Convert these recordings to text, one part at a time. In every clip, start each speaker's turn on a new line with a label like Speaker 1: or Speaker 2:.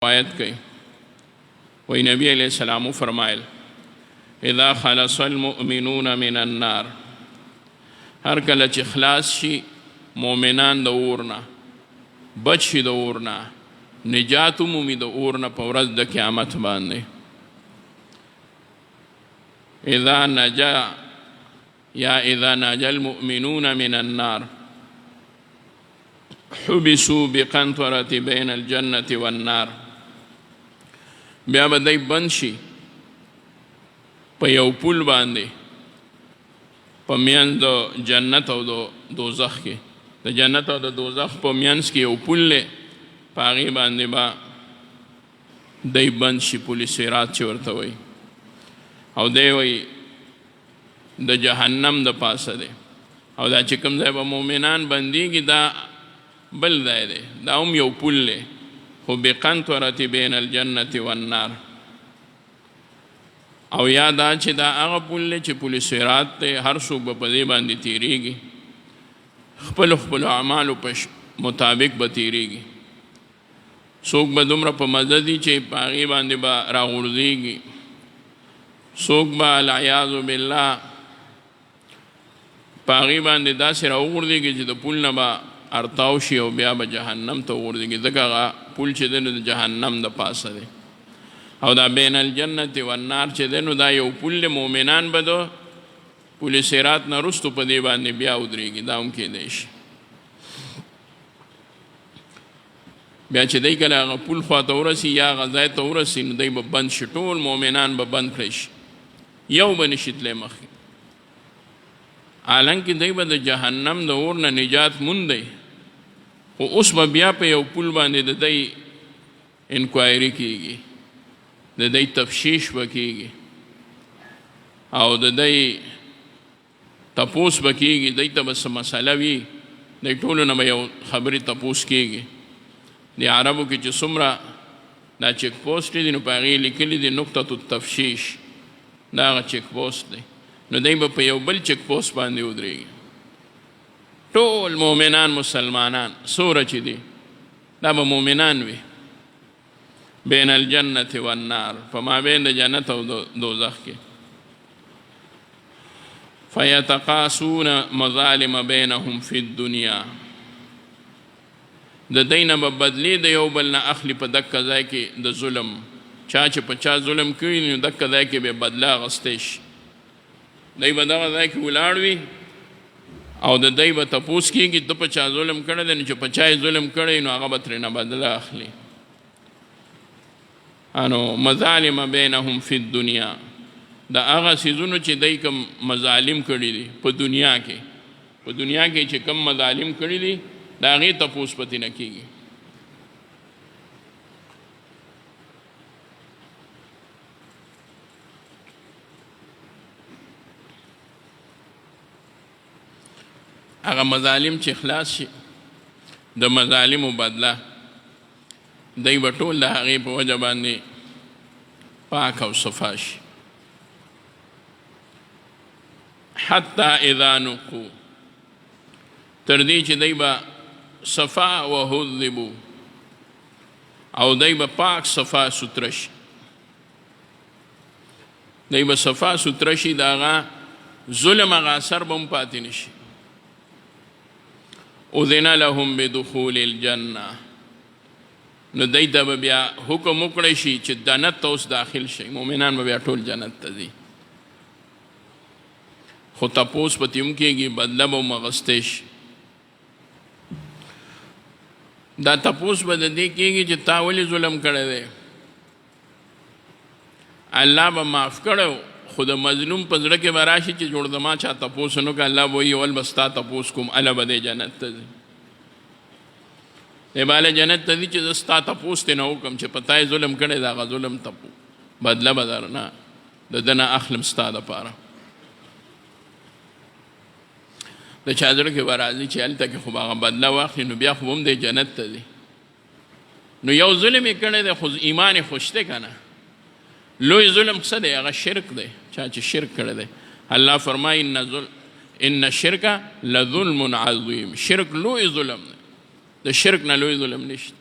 Speaker 1: روایت کوي وی نبی علیہ السلام فرمایل اذا خلص المؤمنون من النار هر کله چې خلاص شي مؤمنان د اورنا بچ شي د اورنا نجات مومي د اورنا په ورځ د قیامت باندې اذا نجا یا اذا نجا المؤمنون من النار حبسوا بقنطرة بين الجنة والنار بیا به دی بند شي په یو پل باندې په منځ د جنت او د دوزخ کې د جنت او د دوزخ په منځ کې یو پل دی په هغې باندې به دی بند شي پل صراط چې ورته وایي او دی وایي د جهنم د پاسه دی او دا چې کوم ځای به مؤمنان بندېږي دا بل ځای دی دا هم یو پل دی خو بقنطرة بین الجنة والنار او یا دا چې دا هغه پل دی چې پل صراط دی هر څوک به په دې باندې تیریږي خپلو اعمالو په مطابق به تیریږي څوک به دومره په مزه دي چې په هغې باندې به راغورځېږي څوک به العیاذ بالله په هغې باندې داسې راوغورځېږي چې د پل نه به ارتاو شي او بیا به جهنم ته وغورځېږي ځکه هغه پل چې دی نو د جهنم د پاسه دی او دا بین الجنت والنار چې دی نو دا یو پل دی مؤمنان به د پل صراط نه وروستو په دې باندې بیا ودرېږي دا هم کیدی شي بیا چې دی کله هغه پل خواته ورسي یا هغه ځای ته ورسي نو دی به بند شي ټول مؤمنان به بند کړی شي یو به نشي تللی مخکې حالانکه دی به د جهنم د اور نه نجات موندی خو اوس به بیا په یو پل باندې د دی انکوایري کیږي د دی تفتیش به کیږي او د دی تپوس به کیږي دی ته به څه مسله وي دی ټولو نه به یو خبرې تپوس کیږي د عربو کې چې څومره دا چیک پوسټ دي نو په هغې لیکلي دي نقطة التفتیش دا هغه چیک پوسټ دی نو دی به په یو بل چیک پوسټ باندې ودرېږي ټول مؤمنان مسلمانان څومره چې دي دا به مؤمنان وي بین الجنة والنار په مابین د جنت او دوزخ کې فیتقاسون مظالم بینهم فی الدنیا د دی نه به بدلې د یو بل نه اخلي په دکه ځای کې د ظلم چا چې په چا ظلم کړي نو دکه ځای کې به بدله اخیستی شي دی به دغه ځای کې ولاړ وي او د دی به تپوس کېږي ته په چا ظلم کړی دی نو چې په چا یې ظلم کړی نو هغه به ترېنه بدله اخلي انو مظالم بینهم فی الدنیا د هغه څیزونو چې دی کوم مظالم کړي دي په دنیا کې چې کوم مظالم کړي دي د هغې تپوس پتې نه کېږي هغه مظالم چې خلاص شي د مظالمو بدله دی به ټول د هغې په وجه باندې پاک او صفا شي حتی اذا نقو تر دې چې دی به صفا وهذبو او دی به پاک صفا ستره شي دی به صفا ستره شي د هغه ظلم هغه اثر به هم پاتې نه شي اذن لهم بدخول الجنه نو دی ته به بیا حکم وکړی شي چې جنت ته اوس داخل شي مؤمنان به بیا ټول جنت ته ځي خو تپوس پتې هم کېږي بدله به هم اخیستی شي دا تپوس به د دې کېږي چې تا ولې ظلم کړی دی الله به معاف کړی خو د مظلوم په زړه کې به راشي چې جوړ د ما چا تپوس ونه کړه الله به وایي اول به ستا تپوس کوم هله به دی جنت ته ځي دی به هله جنت ته ځي چې زه ستا تپوس ترې نه وکړم چې په تا یې ظلم کړی د هغه ظلم بدله به درنه د ده نه اخلم ستا دپاره د چا زړه کې به راځي چې هلته کې خو به هغه بدله واخلي نو بیا خو هم دی جنت ته ځي نو یو ظلم یې کړی دی خو ایمان یې خو شته که نه لوی ظلم څه دی هغه شرک دی چا چې شرک کړی دی الله فرمایي ان الشرک لظلم عظیم شرک لوی ظلم دی د شرک نه لوی ظلم نشته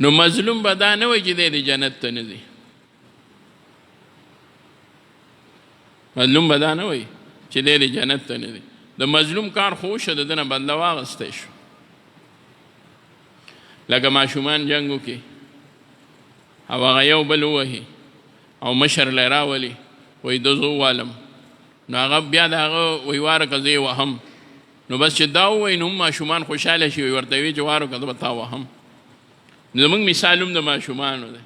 Speaker 1: نو مظلوم به دا نه وایي چې دی د جنت ته نه دی. مظلوم به دا نه وایي چې دی د جنت ته نه دی. د مظلوم کار خو وشو، د ده نه بدله واغستی شو. لکه ماشومان جنګ وکړي او هغه یو بل ووهي او مشر لی راولي وایي ده زه ووالم، نو هغه بیا د هغه وایي واره که زه یې وهم، نو بس چې دا ووایي نو هم ماشومان خوشحاله شي، ورته وایي چې واره که زه به تا وهم. زموږ مثال هم د ماشومانو دی.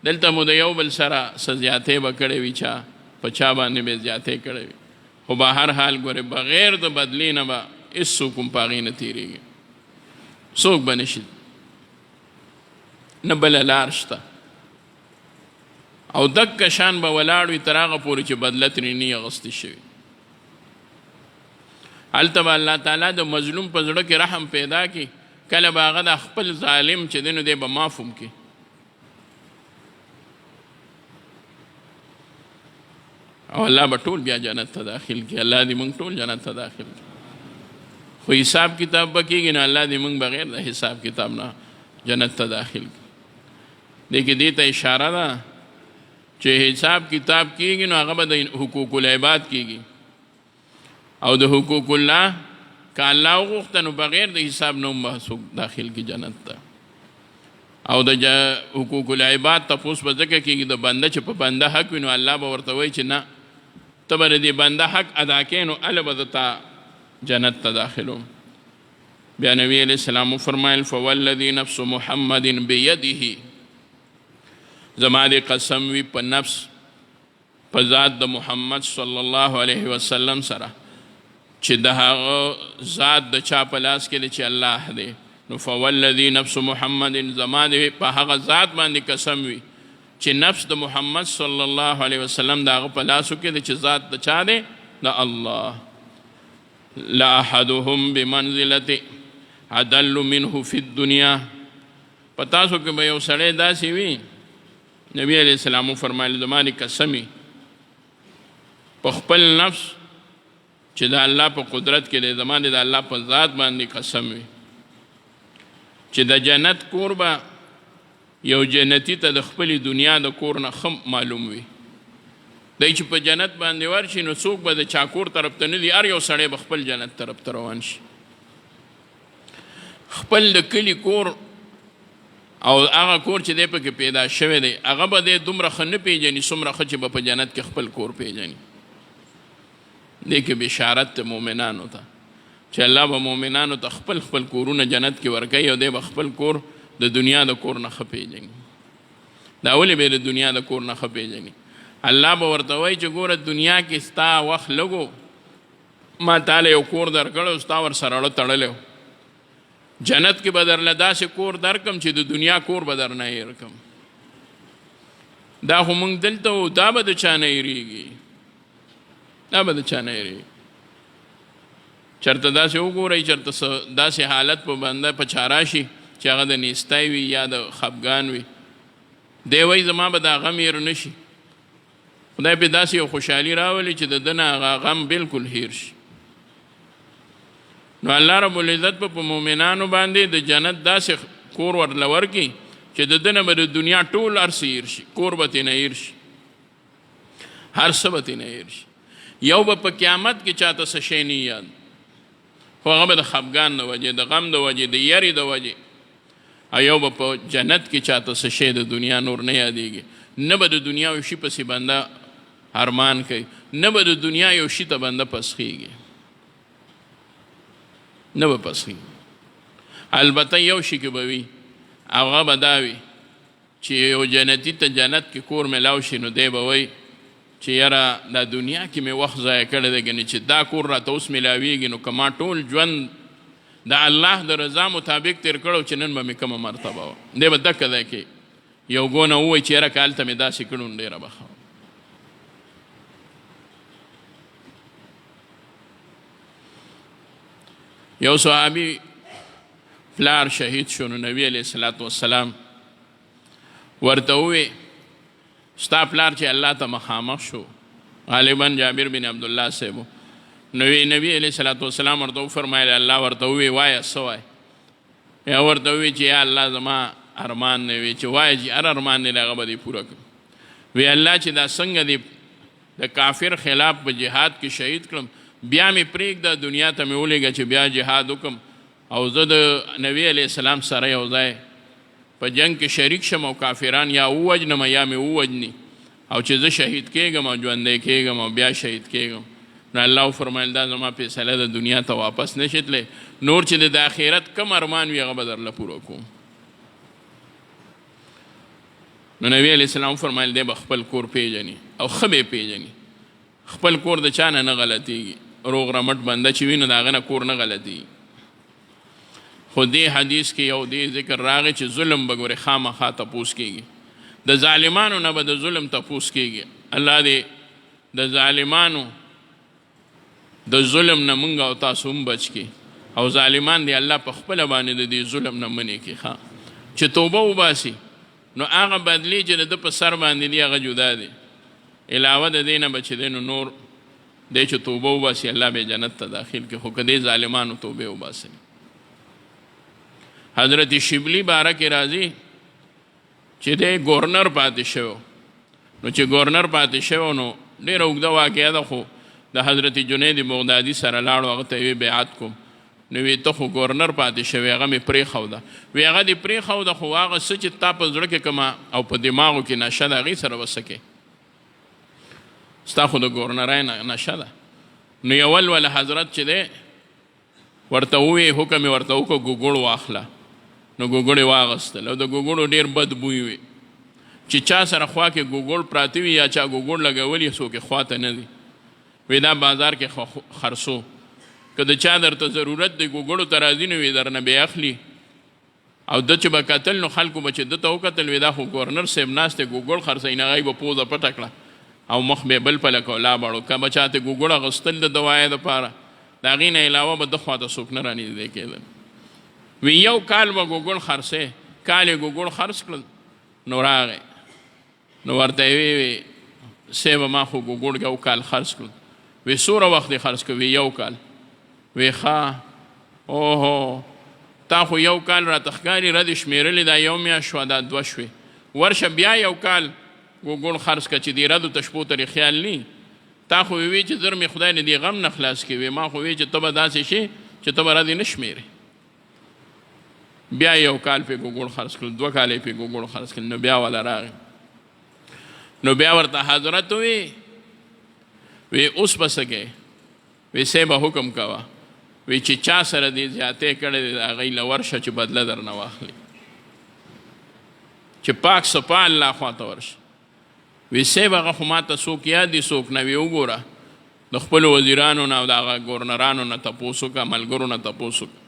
Speaker 1: دلته مو د یو بل سره څه زیاتې به کړې وي، چا په چا باندې به زیاتې کړې وي، خو به هر حال ګورې بغیر د بدلې نه به هېڅوک هم په هغې نه تېرېږي، څوک به نه شي، نه بله لار شته. او دکه شان به ولاړ وي تر هغه پورې چې بدله ترې نه اغوستې شوي. هلته به الله تعالی د مظلوم په زړه کې رحم پیدا کړي، کله به هغه د خپل ظالم چې دی نو دی به معاف هم کړي. او الله به ټول بیا جنت ته داخل کړي. الله دې موږ ټول جنت ته داخل کړي. خو حساب کتاب به کېږي نو الله دې موږ بغیر د حساب کتاب نه جنت ته داخل کړي. دیکھیں دې ته اشاره ده چې حساب کتاب کېږي نو هغه به د حقوق العباد کېږي، او د حقوق الله که الله وغوښته نو بغیر د حساب نه هم به څوک داخل کړي جنت ته. او د حقوق العباد تپوس به ځکه کېږي د بنده چې په بنده حق وي نو الله به ورته وایي چې نه ته به د دې بنده حق ادا کړې نو هله به درته جنت ته داخلوم. بیا نبی علیہ السلام وفرمایل فوالذي نفس محمد بیده، زما دې قسم وي په نفس په ذات د محمد صلی الله علیه وسلم سره چې د هغه ذات د چا په لاس کې دی چې الله دی، نو فوالذي نفس محمد زما دې په هغه ذات باندې قسم وي چې نفس د محمد صلی الله علیه وسلم د هغه په لاسو کې دی چې ذات د چا دی؟ د الله. لا احدهم بمنزلة عدل منه فی الدنیا، په تاسو کې به یو سړی داسې وي، نبی علیہ السلام فرمایل زما دې قسم وي په خپل نفس چې د الله په قدرت کې دی، زما دې د الله په ذات باندې قسم وي چې د جنت کور به یو جنتی ته د خپلې دنیا د کور نه ښه معلوم وي. دی چې په جنت باندې ورشي نو څوک به د چا کور طرف ته نه دي، هر یو سړی به خپل جنت طرف ته روان شي. خپل د کلي کور او هغه کور چې دی پکې پیدا شوی دی هغه به دی دومره ښه نه پیژني څومره ښه چې به په جنت کې خپل کور پیژني. دی کې بشارت مؤمنانو ته چې الله به مؤمنانو ته خپل خپل کورونه جنت کې ورکوي او دی به خپل کور د دنیا د کور نه ښه پیژني. دا ولې به د دنیا د کور نه ښه پیژني؟ الله به ورته وایي چې ګوره دنیا کې ستا وخت لږو، ما تاله یو کور درکړی ستا ورسره اړه تړلی و، جنت کې به درله داسې کور درکم چې د دنیا کور به درنه هېر کم. دا خو موږ دلته وو، دا به د چا نه هېرېږي، دا به د چا نه هېرېږي. چېرته داسې وګورئ چېرته داسې حالت په بنده په چا راشي چې هغه د نیستی وي یا د خفګان وي، دی وایي زما به دا غم هېر نه شي، خدای پې داسې یو خوشحالي راولي چې د ده نه هغه غم بلکل هېر شي. نو الله رب العزت په مؤمنانو باندې د جنت داسې کور ورله ورکړي چې د ده نه به د دنیا ټول هر څه هېر شي، کور به ترې نه هېر شي، هر څه به ترې نه هېر شي. یو به په قیامت کې چاته څه شی نه یاد، خو هغه به د خفګان د وجې، د غم د وجې، د یرې د وجې، او یو به په جنت کې چاته څه شی د دنیا نور نه یادېږي. نه به د دنیا یو شي پسې بنده ارمان کوي، نه به د دنیا یو شي ته بنده پسخېږي، نه به پسخېږي. البته یو شي کې به وي، هغه به دا وي چې یو جنتي ته جنت کې کور میلاو شي نو دی به وایي چې یاره دا دنیا کې مې وخت ضایع کړی دی، ګنې چې دا کور راته اوس میلاویږي نو که ما ټول ژوند د الله د رضا مطابق تیر کړو چې نن به مې کومه مرتبه وه، دی به دکه دی کې یو ګونه ووایي چې یاره که هلته مې داسې کړو نو ډېره به ښه. یو صحابي پلار شهید شو نو نبی علیه الصلاة والسلام ورته ووی ستا پلار چې الله ته مخامخ شو، غالبا جابر بن عبدالله صاحب، نو نبی علیه الصلاة والسلام ورته وفرمایل الله ورته ووی وایه څه وایه؟ یا ورته ووی چې یا الله زما ارمان نه وي چې وایي چې هر ارمان دی هغه به دې پوره کړم. وی الله چې دا څنګه دی د کافر خلاف په جهاد کې شهید کړم بیا مې پرېږده دنیا ته مې ولېږه چې بیا جهاد وکړم او زه د نبي علیه السلام سره یو ځای په جنگ کې شریک شم او کافران یا ووجنم یا مې ووجني او چې زه شهید کېږم او ژوندی کېږم او بیا شهید کېږم. نو الله وفرمیل دا زما فیصله د دنیا ته واپس نشي تللی نور چې د آخرت کم ارمان وي هغه به درله پوره کوم. نو نبی علیه السلام فرمایل دی به خپل کور پیژني او ښه به یې پیژني. خپل کور د چا نه غلطېږي روغ رمټ بنده چې وي نو د هغه نه کور نه غلطېږي. خو دې حدیث کې یو دې ذکر راغی چې ظلم به ګورې خامخا تپوس کېږي د ظالمانو نه به د ظلم تپوس کېږي. الله دې د ظالمانو د ظلم نه موږ او تاسو هم بچ کړي او ظالمان دې الله په خپله باندې د دې ظلم نه منې کړي چې توبه وباسي نو هغه بدلی چې د ده په سر باندې دی هغه جدا دی علاوه د دې نه به چې دی نو نور دی چې توبه وباسي الله به جنت ته داخل کړي. خو که دې ظالمانو توبې وباسي. حضرت شبلی باره کې راځي چې دی ګورنر پاتې شوی نو چې ګورنر پاتې شوی نو ډېره اوږده واقعه ده خو د حضرت جنید بغدادي سره لاړو هغه ته یې بیعت کوم نو وی ته خو ګورنر پاتې شوی هغه مې پرېښوده وی هغه دې پرېښوده خو هغه څه چې تا په زړه کې کومه او په دماغو کې نشه ده هغې سره به څه کې ستا خو د ګورنرۍ نشه ده. نو یو ول حضرت چې دی ورته ووی حکم یې ورته وکړو ګوګړ واخله نو ګوګړ یې واغستل او د ګوګړو ډېر بد بوی وي چې چا سره خوا کې ګوګړ پراته وي یا چا ګوګړ لګولی څوک یې خوا ته نه دي وی دا بازار کې خرڅو که د چا درته ضرورت دی ګوګړو ته راځي نو وی درنه بیا اخلي او ده چې به کتل نو خلکو به چې ده ته وکتل وی دا خو ګورنر صاحب ناست دی ګوګړ خرڅوي نه هغوی به پوزه پټه کړه او مخ به بل پله کو لا باړو که به چاته ګوګړ اغوستل د دوایې دپاره د هغې نه علاوه به ده خواته څوک نه رانږدې کېدل. وی یو کال به ګوګړ خرڅی کال یې ګوګړ خرڅ کړل نو راغی نو ورته یې وی صاحبه ما خو ګوګړ یو کال خرڅ کړل وی څومره وخت یې خرڅ کړ وی یو کال وی ښه اوهو تا خو یو کال راته ښکاري ردې شمېرلې دا یو میاشت شوه دا دوه شوې ورشه بیا یو کال ګوګړ خرڅ کړه چې دې ردو ته شپو ترې خیال نه تا خو وی چې زر مې خدای نه دې غم نه خلاص کړي ما خو وی چې ته به داسې شي چې ته به ردې نه شمېرې. بیا یو کال پې ګوګړ خرڅ کړل 2 کال یې پې ګوګړ خرڅ کړل نو بیا والا راغی نو بیا ورته حضرت وی اوس به څه کوې وی صاحبه حکم کوه وی چې چا سره دې زیاتې کړی دی د هغوی له ورشه چې بدله درنه واخلي چې پاک صفا الله خواته ورشه. وی صاحب هغه خو ماته څوک یاد دي څوک نه وی وګوره د خپلو وزیرانو نه او د هغه ګورنرانو نه تپوس وکړه ملګرو نه تپوس وکړه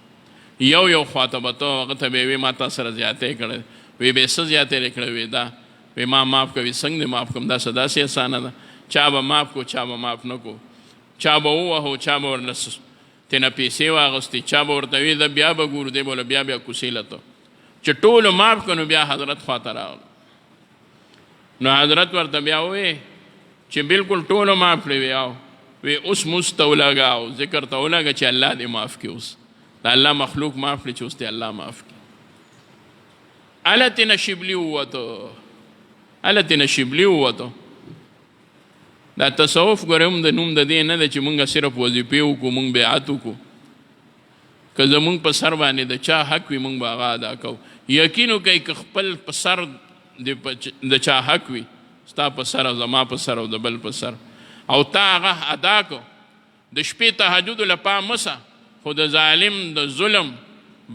Speaker 1: یو خواته به ته هغه ته به یې وی ما تا سره زیاتې کړی وی به یې څه زیاتې کړی وی دا وی ما معاف کوي څنګه دې معاف کوم داسې داسې اسانه ده چا به معاف کو چا به معاف نه کو چا به ووهو چا به ورله تېنه پیسې واغستې چا به ورته وي ده بیا به ګورو دی به بیا کوسې لته چې ټولو معاف کړو نو بیا حضرت خواته راغلو نو حضرت ورته بیا ووی چې بالکل ټولو معاف کړی وی اوس مونځ ته ولګه او ذکر ته ولګه چې الله دې معاف کړي اوس د الله مخلوق معاف کړي چې اوس دې الله معاف کړي. هله تېنه شبلي ووتو هله تېنه شبلي ووتو. دا تصوف ګورې هم د نوم د دې نه ده چې مونږ صرف وظیفې وکړو مونږ بیعت وکړو که زمونږ په سر باندې د چا حق وي مونږ به هغه ادا کوو. یقین وکئ که خپل په سر د چا حق وي ستا په سر او زما په سر او د بل په سر او تا هغه ادا کو د شپې تهجد له پام مسه خو د ظالم د ظلم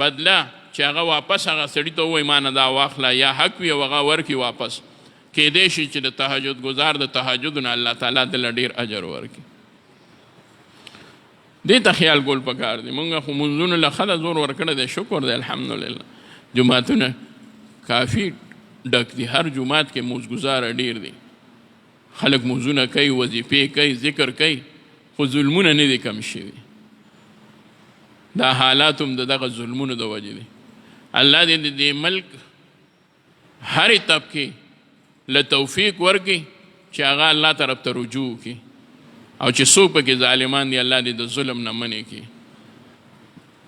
Speaker 1: بدله چې هغه واپس هغه سړي ته ووایي ما نه دا واخله یا حق وي او هغه ورکړي واپس کېدی شي چې د تهجد ګزار د تهجد نه الله تعالی دله ډېر اجر ورکړي. دې ته خیال کول پکار دی. مونږ خو مونځونو له ښه زور ورکړی دی شکر دی الحمدلله جوماتونه کافي ډک دي هر جومات کې مونځ ګزاره ډېر دی خلک مونځونه کوي وظیفې کوي ذکر کوي خو ظلمونه نه دي کم شوي دا حالات هم د دغه ظلمونو د وجې دي. الله دې د دې ملک هرې طبقې له توفیق ورکړي چې هغه الله طرف ته رجوع کړي او چې څوک پکې ظالمان دي الله دې د ظلم نه منې کړي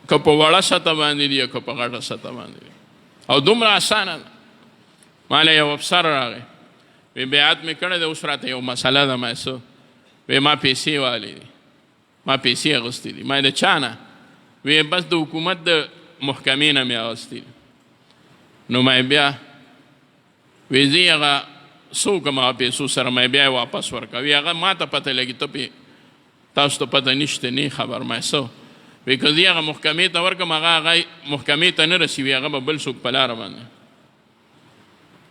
Speaker 1: که په وړه سطح باندې دي یا که په غټه سطح باندې دي. او دومره اسانه ده. ما له یو افسر راغی وی بیعت مې کړی دی، اوس راته یو مسله ده. ما څه وی ما پیسې والې دي، ما پیسې اخیستې دي. ما د چا نه؟ وی بس د حکومت د محکمې نه مې اخیستې دي. نو ما بیا وی زه هغه څه وکړم هغه پیسو سره؟ ما بیا یې واپس ورکړه. وی هغه ما ته پته لګي، ته تاسو ته پته نشته، نه خبر. ما څه وی که زه هغه محکمې ته ورکړم هغه محکمې ته نه رسي، هغه به بل څوک په لاره باندې.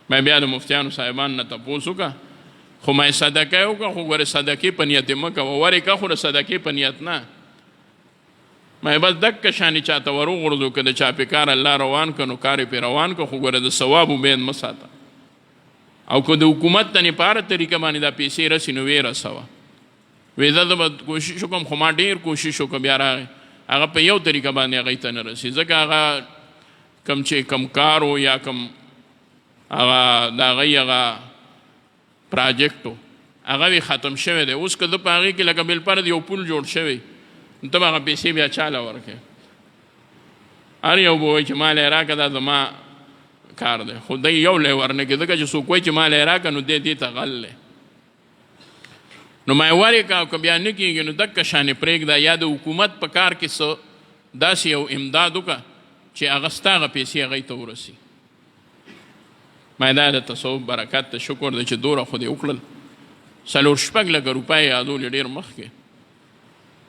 Speaker 1: ما بیا د مفتیانو صاحبانو نه تپوس وکړه، خو ما یې صدقه وکړه، خو ګورې صدقې په نیت یې مه کوه، ورې که خو د صدقې په نیت نه. ما یې بس دکه شانې چاته ور وغورځو، که د چا پې کار الله روان که نو کار یې پې روان که، خو ګوره د ثواب امید مه ساته. او که د حکومت ته په هره طریقه باندې دا پیسې رسي نو ویې رسوه. وی زه به کوشش وکړم، خو ما ډېر کوشش وکړ، بیا راغی هغه په یو طریقه باندې هغوی ته نه رسي، ځکه هغه کم چې کم کار و یا کم هغه د هغوی هغه پراجیکټ و هغه وی ختم شوی دی. اوس که زه په هغې کې لکه بالفرض یو پل جوړ شوی، نو ته به هغه پیسې بیا چاله ورکوې؟ هر یو به وایي چې ما له یې راکړه، دا زما کار دی، خو دی یو لی ورنه کړي، ځکه چې څوک وایي چې ما له یې راکړه نو دی دې ته غل دی. نو ما یې ورې کړه، که بیا نه کېږي نو دکه شانې پرېږده، یا د حکومت په کار کې څه داسې یو امداد وکړه چې هغه ستا هغه پیسې هغوی ته ورسي. ما دا د تصوف برکت ته شکر دی چې دوره خو دې وکړل. 4 لکه روپۍ یادولې ډېر مخکې،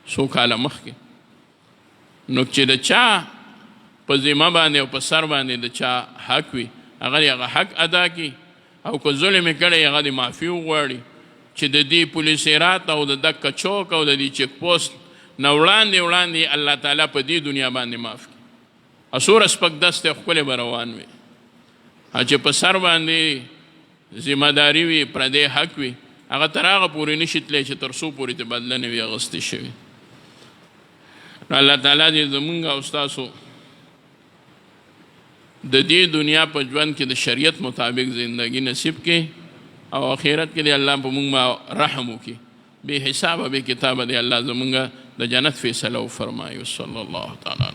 Speaker 1: څو کاله مخکې. نو چې د چا په ذمه باندې او په سر باندې د چا حق وي، هغه یې هغه حق ادا کړي، او که ظلم یې کړی هغه د معافي وغواړي، چې د دې پولیسرات او د دکه چوک او د دې چیک پوسټ نه وړاندې الله تعالی په دې دنیا باندې معاف کړي. څومره سپک دست ښکلی به روان وي، چې په سر باندې ذمه داري وي، پردی حق وي، هغه تر هغه پورې نشي تللی چې تر څو پورې ته بدله نه وي اخیستې شوې. نو الله تعالی دې زمونږ او ستاسو د دې دنیا په ژوند کې د شریعت مطابق زندگی نصیب کړي، او آخرت کې دې الله په موږ رحم وکړي، بې حسابه بې کتابه دې الله زمونږ د جنت فیصله وفرمایي. صلی الله تعالی